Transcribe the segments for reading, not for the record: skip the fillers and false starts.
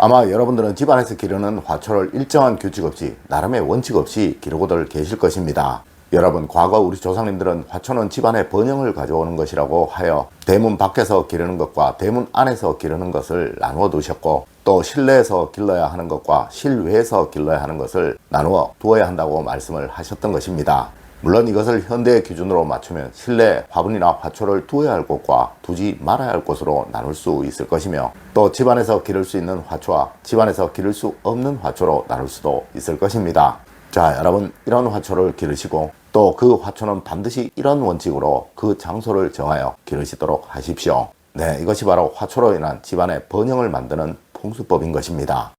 아마 여러분들은 집안에서 기르는 화초를 일정한 규칙 없이 나름의 원칙 없이 기르고들 계실 것입니다. 여러분, 과거 우리 조상님들은 화초는 집안의 번영을 가져오는 것이라고 하여 대문 밖에서 기르는 것과 대문 안에서 기르는 것을 나누어 두셨고, 또 실내에서 길러야 하는 것과 실외에서 길러야 하는 것을 나누어 두어야 한다고 말씀을 하셨던 것입니다. 물론 이것을 현대의 기준으로 맞추면 실내 화분이나 화초를 두어야 할 곳과 두지 말아야 할 곳으로 나눌 수 있을 것이며, 또 집안에서 기를 수 있는 화초와 집안에서 기를 수 없는 화초로 나눌 수도 있을 것입니다. 자, 여러분, 이런 화초를 기르시고 또 그 화초는 반드시 이런 원칙으로 그 장소를 정하여 기르시도록 하십시오. 네, 이것이 바로 화초로 인한 집안의 번영을 만드는 풍수법인 것입니다.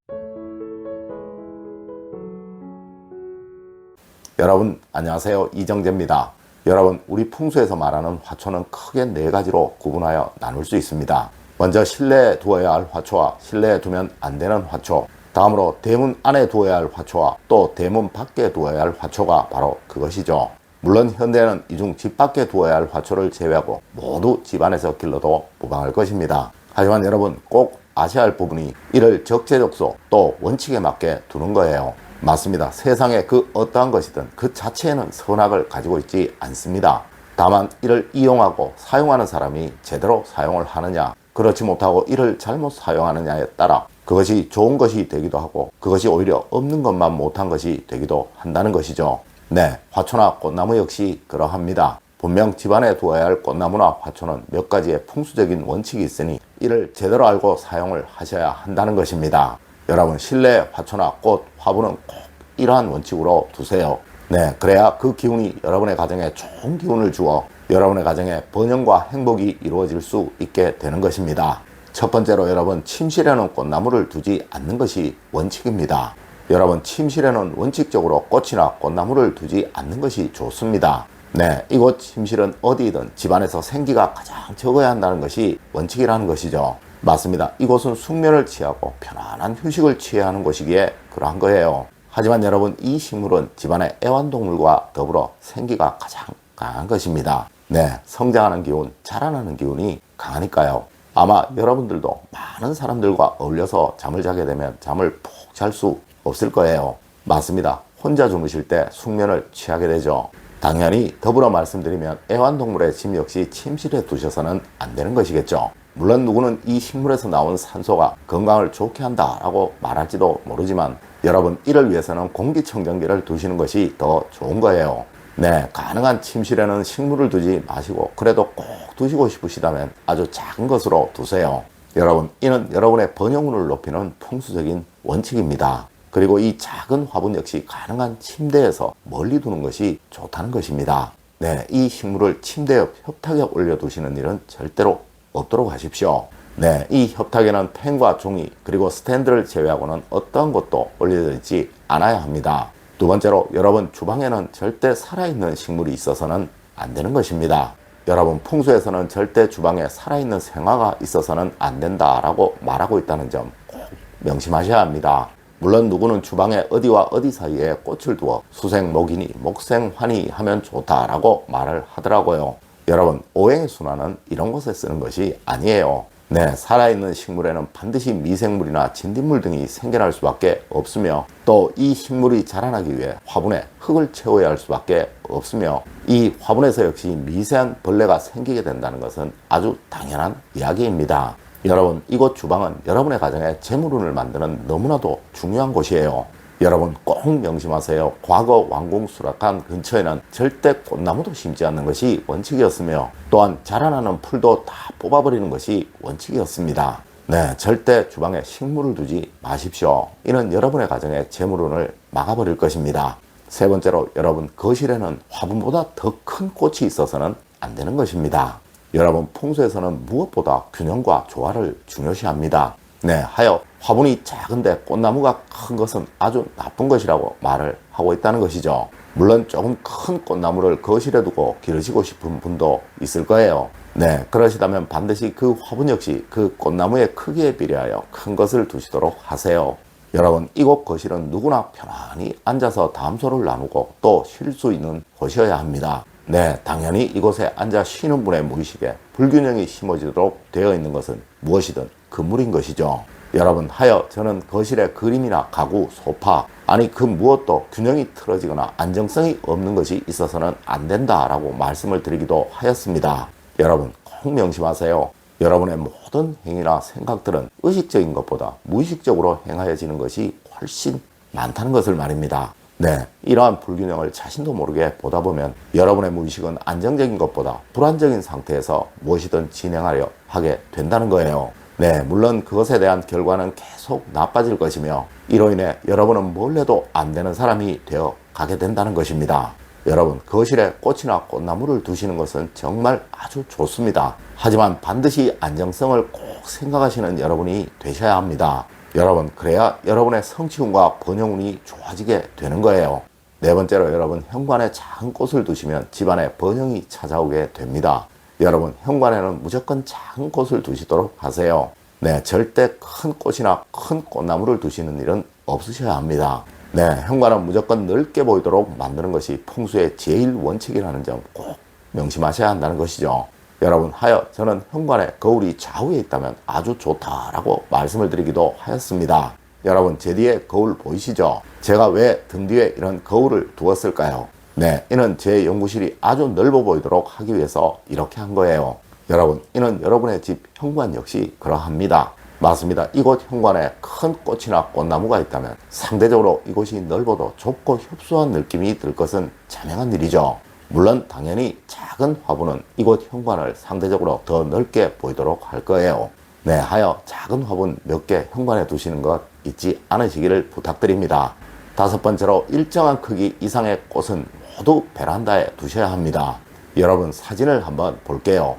여러분, 안녕하세요. 이정재입니다. 여러분, 우리 풍수에서 말하는 화초는 크게 4가지로 구분하여 나눌 수 있습니다. 먼저 실내에 두어야 할 화초와 실내에 두면 안 되는 화초, 다음으로 대문 안에 두어야 할 화초와 또 대문 밖에 두어야 할 화초가 바로 그것이죠. 물론 현대는 이 중 집 밖에 두어야 할 화초를 제외하고 모두 집 안에서 길러도 무방할 것입니다. 하지만 여러분, 꼭 아셔야 할 부분이 이를 적재적소 또 원칙에 맞게 두는 거예요. 맞습니다. 세상에 그 어떠한 것이든 그 자체에는 선악을 가지고 있지 않습니다. 다만 이를 이용하고 사용하는 사람이 제대로 사용을 하느냐, 그렇지 못하고 이를 잘못 사용하느냐에 따라 그것이 좋은 것이 되기도 하고 그것이 오히려 없는 것만 못한 것이 되기도 한다는 것이죠. 네, 화초나 꽃나무 역시 그러합니다. 분명 집안에 두어야 할 꽃나무나 화초는 몇 가지의 풍수적인 원칙이 있으니 이를 제대로 알고 사용을 하셔야 한다는 것입니다. 여러분, 실내 화초나 꽃, 화분은 꼭 이러한 원칙으로 두세요. 네, 그래야 그 기운이 여러분의 가정에 좋은 기운을 주어 여러분의 가정에 번영과 행복이 이루어질 수 있게 되는 것입니다. 첫 번째로 여러분, 침실에는 꽃나무를 두지 않는 것이 원칙입니다. 여러분, 침실에는 원칙적으로 꽃이나 꽃나무를 두지 않는 것이 좋습니다. 네, 이곳 침실은 어디든 집안에서 생기가 가장 적어야 한다는 것이 원칙이라는 것이죠. 맞습니다. 이곳은 숙면을 취하고 편안한 휴식을 취해야 하는 곳이기에 그러한 거예요. 하지만 여러분, 이 식물은 집안의 애완동물과 더불어 생기가 가장 강한 것입니다. 네, 성장하는 기운, 자라나는 기운이 강하니까요. 아마 여러분들도 많은 사람들과 어울려서 잠을 자게 되면 잠을 푹 잘 수 없을 거예요. 맞습니다. 혼자 주무실 때 숙면을 취하게 되죠. 당연히 더불어 말씀드리면 애완동물의 짐 역시 침실에 두셔서는 안 되는 것이겠죠. 물론 누구는 이 식물에서 나온 산소가 건강을 좋게 한다라고 말할지도 모르지만 여러분, 이를 위해서는 공기청정기를 두시는 것이 더 좋은 거예요. 네, 가능한 침실에는 식물을 두지 마시고 그래도 꼭 두시고 싶으시다면 아주 작은 것으로 두세요. 여러분, 이는 여러분의 번영운을 높이는 풍수적인 원칙입니다. 그리고 이 작은 화분 역시 가능한 침대에서 멀리 두는 것이 좋다는 것입니다. 네, 이 식물을 침대 옆 협탁에 올려두시는 일은 절대로 없도록 하십시오. 네, 이 협탁에는 펜과 종이 그리고 스탠드를 제외하고는 어떠한 것도 올려져 있지 않아야 합니다. 두 번째로, 여러분 주방에는 절대 살아있는 식물이 있어서는 안 되는 것입니다. 여러분, 풍수에서는 절대 주방에 살아있는 생화가 있어서는 안 된다라고 말하고 있다는 점 꼭 명심하셔야 합니다. 물론 누구는 주방에 어디와 어디 사이에 꽃을 두어 수생목이니 목생환이 하면 좋다라고 말을 하더라고요. 여러분, 오행의 순환은 이런 곳에 쓰는 것이 아니에요. 네, 살아있는 식물에는 반드시 미생물이나 진딧물 등이 생겨날 수밖에 없으며 또 이 식물이 자라나기 위해 화분에 흙을 채워야 할 수밖에 없으며 이 화분에서 역시 미세한 벌레가 생기게 된다는 것은 아주 당연한 이야기입니다. 여러분, 이곳 주방은 여러분의 가정에 재물운을 만드는 너무나도 중요한 곳이에요. 여러분, 꼭 명심하세요. 과거 왕궁수락관 근처에는 절대 꽃나무도 심지 않는 것이 원칙이었으며 또한 자라나는 풀도 다 뽑아버리는 것이 원칙이었습니다. 네, 절대 주방에 식물을 두지 마십시오. 이는 여러분의 가정에 재물운을 막아버릴 것입니다. 세 번째로, 여러분 거실에는 화분보다 더 큰 꽃이 있어서는 안 되는 것입니다. 여러분, 풍수에서는 무엇보다 균형과 조화를 중요시합니다. 네, 하여 화분이 작은데 꽃나무가 큰 것은 아주 나쁜 것이라고 말을 하고 있다는 것이죠. 물론 조금 큰 꽃나무를 거실에 두고 기르시고 싶은 분도 있을 거예요. 네, 그러시다면 반드시 그 화분 역시 그 꽃나무의 크기에 비례하여 큰 것을 두시도록 하세요. 여러분, 이곳 거실은 누구나 편안히 앉아서 담소를 나누고 또 쉴 수 있는 곳이어야 합니다. 네, 당연히 이곳에 앉아 쉬는 분의 무의식에 불균형이 심어지도록 되어 있는 것은 무엇이든 금물인 것이죠. 여러분, 하여 저는 거실의 그림이나 가구, 소파, 아니 그 무엇도 균형이 틀어지거나 안정성이 없는 것이 있어서는 안 된다라고 말씀을 드리기도 하였습니다. 여러분, 꼭 명심하세요. 여러분의 모든 행위나 생각들은 의식적인 것보다 무의식적으로 행하여지는 것이 훨씬 많다는 것을 말입니다. 네, 이러한 불균형을 자신도 모르게 보다 보면 여러분의 무의식은 안정적인 것보다 불안정인 상태에서 무엇이든 진행하려 하게 된다는 거예요. 네, 물론 그것에 대한 결과는 계속 나빠질 것이며 이로 인해 여러분은 뭘 해도 안 되는 사람이 되어 가게 된다는 것입니다. 여러분, 거실에 꽃이나 꽃나무를 두시는 것은 정말 아주 좋습니다. 하지만 반드시 안정성을 꼭 생각하시는 여러분이 되셔야 합니다. 여러분, 그래야 여러분의 성취운과 번영운이 좋아지게 되는 거예요. 네 번째로, 여러분, 현관에 작은 꽃을 두시면 집안에 번영이 찾아오게 됩니다. 여러분, 현관에는 무조건 작은 꽃을 두시도록 하세요. 네, 절대 큰 꽃이나 큰 꽃나무를 두시는 일은 없으셔야 합니다. 네, 현관은 무조건 넓게 보이도록 만드는 것이 풍수의 제일 원칙이라는 점 꼭 명심하셔야 한다는 것이죠. 여러분, 하여 저는 현관에 거울이 좌우에 있다면 아주 좋다라고 말씀을 드리기도 하였습니다. 여러분, 제 뒤에 거울 보이시죠? 제가 왜 등 뒤에 이런 거울을 두었을까요? 네, 이는 제 연구실이 아주 넓어 보이도록 하기 위해서 이렇게 한 거예요. 여러분, 이는 여러분의 집 현관 역시 그러합니다. 맞습니다. 이곳 현관에 큰 꽃이나 꽃나무가 있다면 상대적으로 이곳이 넓어도 좁고 협소한 느낌이 들 것은 자명한 일이죠. 물론 당연히 작은 화분은 이곳 현관을 상대적으로 더 넓게 보이도록 할 거예요. 네, 하여 작은 화분 몇 개 현관에 두시는 것 잊지 않으시기를 부탁드립니다. 다섯 번째로, 일정한 크기 이상의 꽃은 모두 베란다에 두셔야 합니다. 여러분, 사진을 한번 볼게요.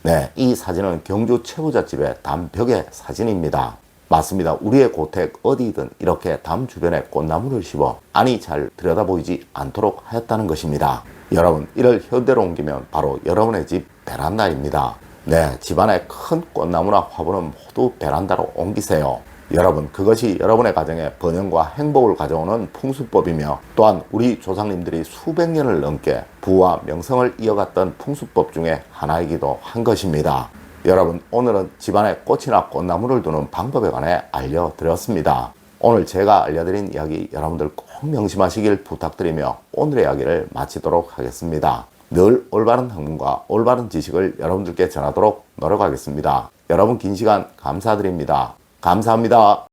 네, 이 사진은 경주 최부잣집의 담벽의 사진입니다. 맞습니다. 우리의 고택 어디든 이렇게 담 주변에 꽃나무를 심어 안이 잘 들여다보이지 않도록 하였다는 것입니다. 여러분, 이를 현대로 옮기면 바로 여러분의 집 베란다입니다. 네, 집안의 큰 꽃나무나 화분은 모두 베란다로 옮기세요. 여러분, 그것이 여러분의 가정에 번영과 행복을 가져오는 풍수법이며 또한 우리 조상님들이 수백 년을 넘게 부와 명성을 이어갔던 풍수법 중에 하나이기도 한 것입니다. 여러분, 오늘은 집안에 꽃이나 꽃나무를 두는 방법에 관해 알려드렸습니다. 오늘 제가 알려드린 이야기 여러분들 꼭 명심하시길 부탁드리며 오늘의 이야기를 마치도록 하겠습니다. 늘 올바른 학문과 올바른 지식을 여러분들께 전하도록 노력하겠습니다. 여러분, 긴 시간 감사드립니다. 감사합니다.